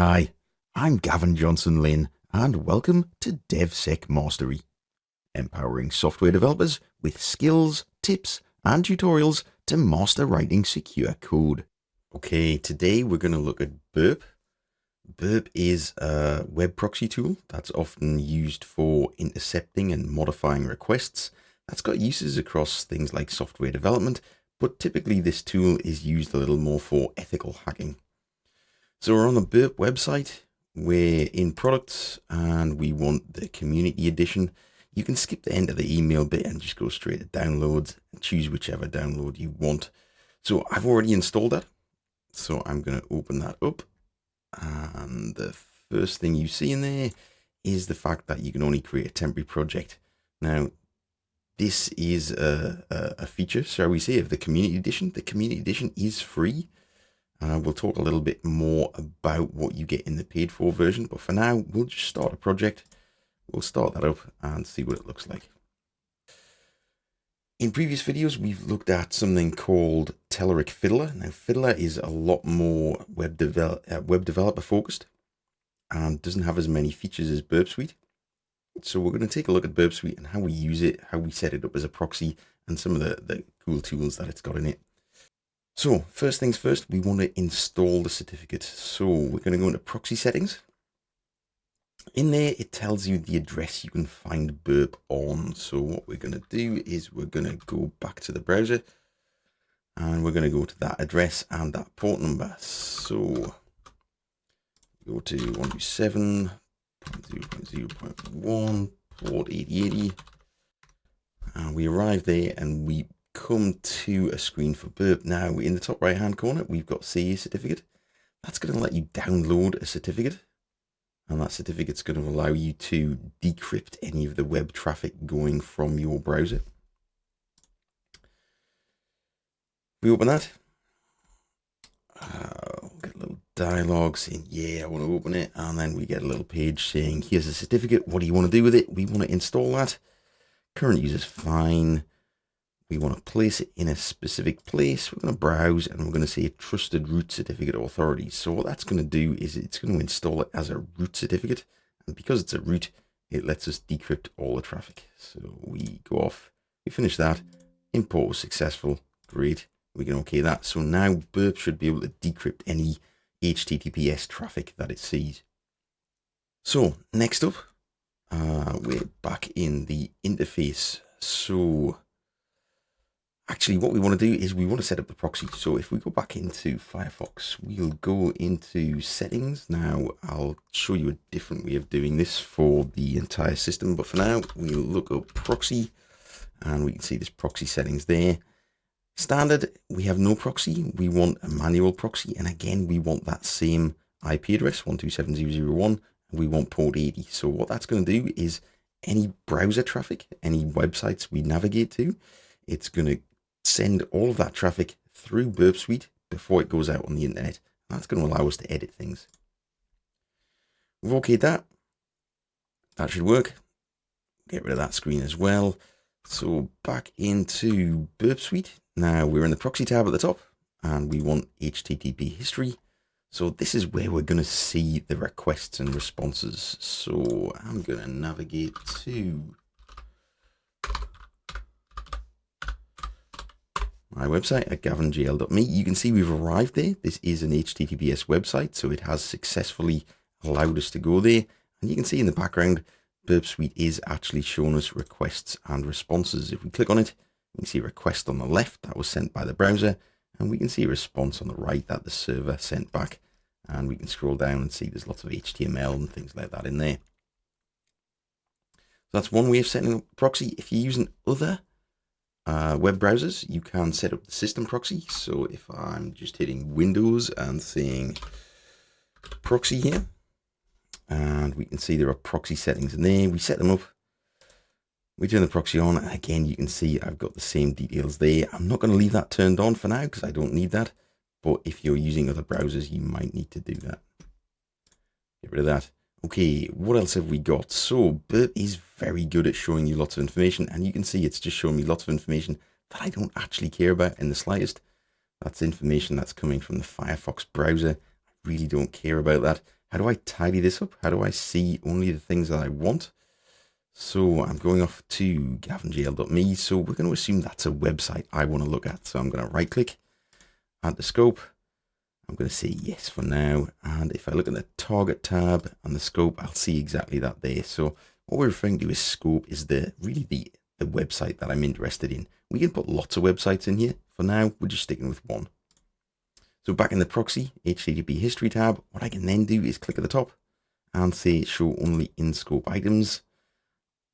Hi, I'm Gavin Johnson Lynn, and welcome to DevSec Mastery, empowering software developers with skills, tips, and tutorials to master writing secure code. Okay, today we're going to look at Burp. Burp is a web proxy tool that's often used for intercepting and modifying requests. That's got uses across things like software development, but typically this tool is used a little more for ethical hacking. So we're on the Burp website, we're in products, and we want the community edition. You can skip the end of the email bit and just go straight to downloads and choose whichever download you want. So I've already installed that. So I'm going to open that up. And the first thing you see in there is the fact that you can only create a temporary project. Now, this is a feature, shall we say, of the community edition. The community edition is free. We'll talk a little bit more about what you get in the paid for version, but for now, we'll just start a project. We'll start that up and see what it looks like. In previous videos, we've looked at something called Telerik Fiddler. Now, Fiddler is a lot more web developer focused and doesn't have as many features as Burp Suite. So we're going to take a look at Burp Suite and how we use it, how we set it up as a proxy, and some of the cool tools that it's got in it. So first things first, we want to install the certificate. So we're going to go into proxy settings. In there, it tells you the address you can find Burp on. So what we're going to do is we're going to go back to the browser and we're going to go to that address and that port number. So go to 127.0.0.1 port 8080 and we arrive there and we come to a screen for Burp. Now in the top right hand corner we've got CA certificate. That's going to let you download a certificate, and that certificate's going to allow you to decrypt any of the web traffic going from your browser. We open that, we'll get a little dialogue saying yeah I want to open it, and then we get a little page saying here's a certificate, what do you want to do with it? We want to install that. Current user's fine. We want to place it in a specific place. We're going to browse and we're going to say trusted root certificate authorities. So what that's going to do is it's going to install it as a root certificate. And because it's a root, it lets us decrypt all the traffic. So we go off, we finish that. Import was successful. Great. We can OK that. So now Burp should be able to decrypt any HTTPS traffic that it sees. So next up, we're back in the interface. So actually, what we want to do is we want to set up the proxy. So if we go back into Firefox, we'll go into settings. Now, I'll show you a different way of doing this for the entire system. But for now, we'll look up proxy and we can see this proxy settings there. Standard, we have no proxy. We want a manual proxy. And again, we want that same IP address, 127.0.0.1. And we want port 80. So what that's going to do is any browser traffic, any websites we navigate to, it's going to send all of that traffic through Burp Suite before it goes out on the internet. That's going to allow us to edit things. We've okayed that. That should work. Get rid of that screen as well. So back into Burp Suite. Now we're in the proxy tab at the top and we want HTTP history. So this is where we're going to see the requests and responses. So I'm going to navigate to my website at gavingl.me. You can see we've arrived there. This is an HTTPS website, so it has successfully allowed us to go there. And you can see in the background, Burp Suite is actually showing us requests and responses. If we click on it, we can see a request on the left that was sent by the browser, and we can see a response on the right that the server sent back. And we can scroll down and see there's lots of HTML and things like that in there. So that's one way of setting up proxy. If you're using other web browsers, you can set up the system proxy. So if I'm just hitting Windows and saying proxy here, and we can see there are proxy settings in there. We set them up. We turn the proxy on, and again, you can see I've got the same details there. I'm not going to leave that turned on for now because I don't need that. But if you're using other browsers, you might need to do that. Get rid of that. Okay, what else have we got? So Burp is very good at showing you lots of information, and you can see it's just showing me lots of information that I don't actually care about in the slightest. That's information that's coming from the Firefox browser. I really don't care about that. How do I tidy this up? How do I see only the things that I want? So I'm going off to gavinjail.me. So we're going to assume that's a website I want to look at. So I'm going to right click, add the scope. I'm going to say yes for now. And if I look at the target tab and the scope, I'll see exactly that there. So what we're referring to as scope is really the website that I'm interested in. We can put lots of websites in here. For now, we're just sticking with one. So back in the proxy HTTP history tab, what I can then do is click at the top and say show only in scope items.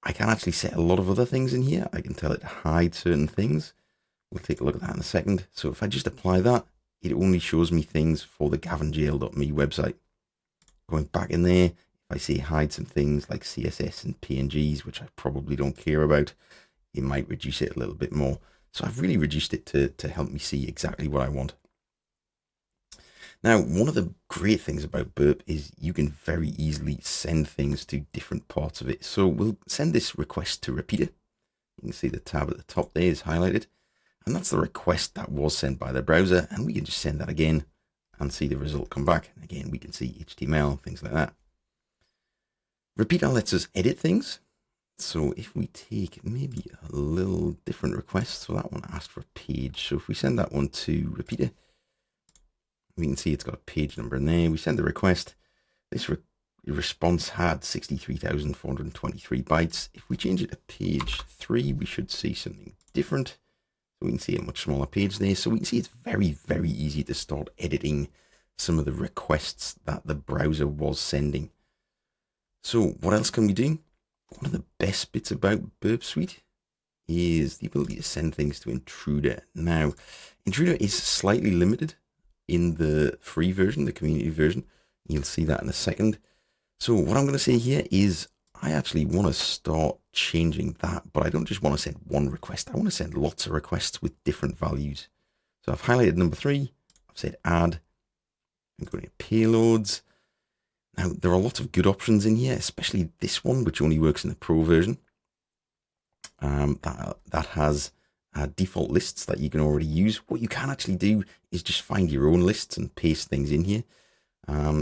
I can actually set a lot of other things in here. I can tell it to hide certain things. We'll take a look at that in a second. So if I just apply that, it only shows me things for the gavinjail.me website. Going back in there, if I say hide some things like CSS and PNGs, which I probably don't care about, it might reduce it a little bit more. So I've really reduced it to help me see exactly what I want. Now, one of the great things about Burp is you can very easily send things to different parts of it. So we'll send this request to repeater. You can see the tab at the top there is highlighted. And that's the request that was sent by the browser. And we can just send that again and see the result come back. And again, we can see HTML, things like that. Repeater lets us edit things. So if we take maybe a little different request, so that one asked for a page. So if we send that one to repeater, we can see it's got a page number in there. We send the request. This response had 63,423 bytes. If we change it to page 3, we should see something different. So we can see a much smaller page there. So we can see it's very, very easy to start editing some of the requests that the browser was sending. So what else can we do? One of the best bits about Burp Suite is the ability to send things to Intruder. Now, Intruder is slightly limited in the free version, the community version. You'll see that in a second. So what I'm going to say here is I actually want to start changing that, but I don't just want to send one request. I want to send lots of requests with different values. So I've highlighted number 3. I've said add. I'm going to payloads. Now, there are lots of good options in here, especially this one, which only works in the Pro version. That has default lists that you can already use. What you can actually do is just find your own lists and paste things in here.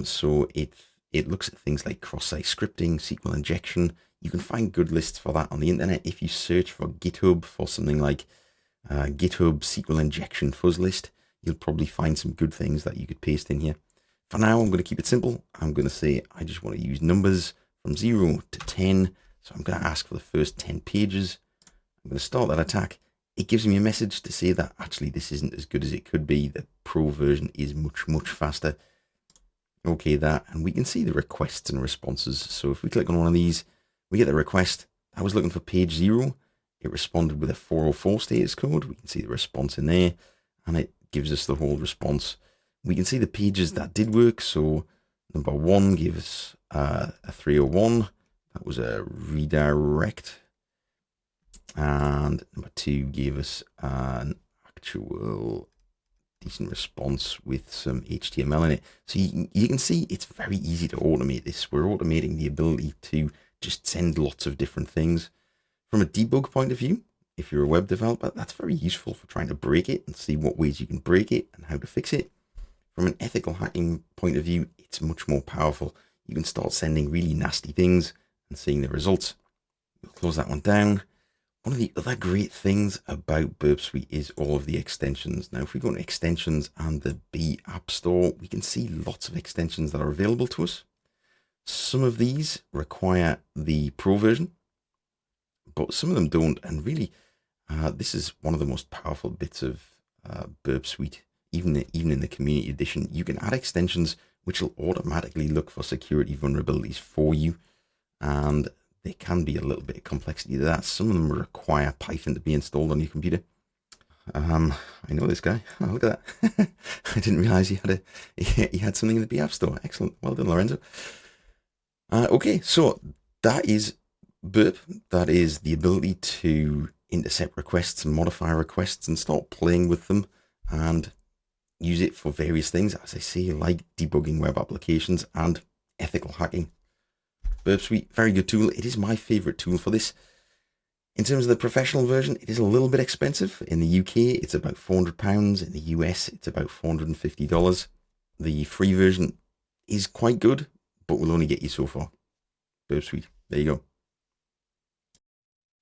So it looks at things like cross-site scripting, SQL injection. You can find good lists for that on the internet. If you search for GitHub for something like GitHub SQL injection fuzz list, you'll probably find some good things that you could paste in here. For now, I'm going to keep it simple. I'm going to say I just want to use numbers from 0 to 10. So I'm going to ask for the first 10 pages. I'm going to start that attack. It gives me a message to say that actually this isn't as good as it could be. The Pro version is much, much faster. Okay, that, and we can see the requests and responses. So if we click on one of these, we get the request. I was looking for page 0. It responded with a 404 status code. We can see the response in there, and it gives us the whole response. We can see the pages that did work. So number 1 gave us a 301. That was a redirect. And number 2 gave us an actual decent response with some HTML in it. So you can see it's very easy to automate this. We're automating the ability to just send lots of different things. From a debug point of view, if you're a web developer, that's very useful for trying to break it and see what ways you can break it and how to fix it. From an ethical hacking point of view, it's much more powerful. You can start sending really nasty things and seeing the results. We'll close that one down. One of the other great things about Burp Suite is all of the extensions. Now, if we go to extensions and the B App Store, we can see lots of extensions that are available to us. Some of these require the Pro version, but some of them don't. And really, this is one of the most powerful bits of Burp Suite. Even in the Community Edition, you can add extensions which will automatically look for security vulnerabilities for you. And there can be a little bit of complexity to that. Some of them require Python to be installed on your computer. I know this guy. Oh, look at that. I didn't realize he had something in the B App Store. Excellent. Well done, Lorenzo. Okay, so that is Burp. That is the ability to intercept requests and modify requests and start playing with them and use it for various things, as I say, like debugging web applications and ethical hacking. Burp Suite, very good tool. It is my favorite tool for this. In terms of the professional version, it is a little bit expensive. In the UK, it's about £400. In the US, it's about $450. The free version is quite good. but will only get you so far. Burp Suite. There you go.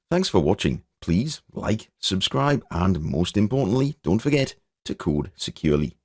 Thanks for watching. Please like, subscribe, and most importantly, don't forget to code securely.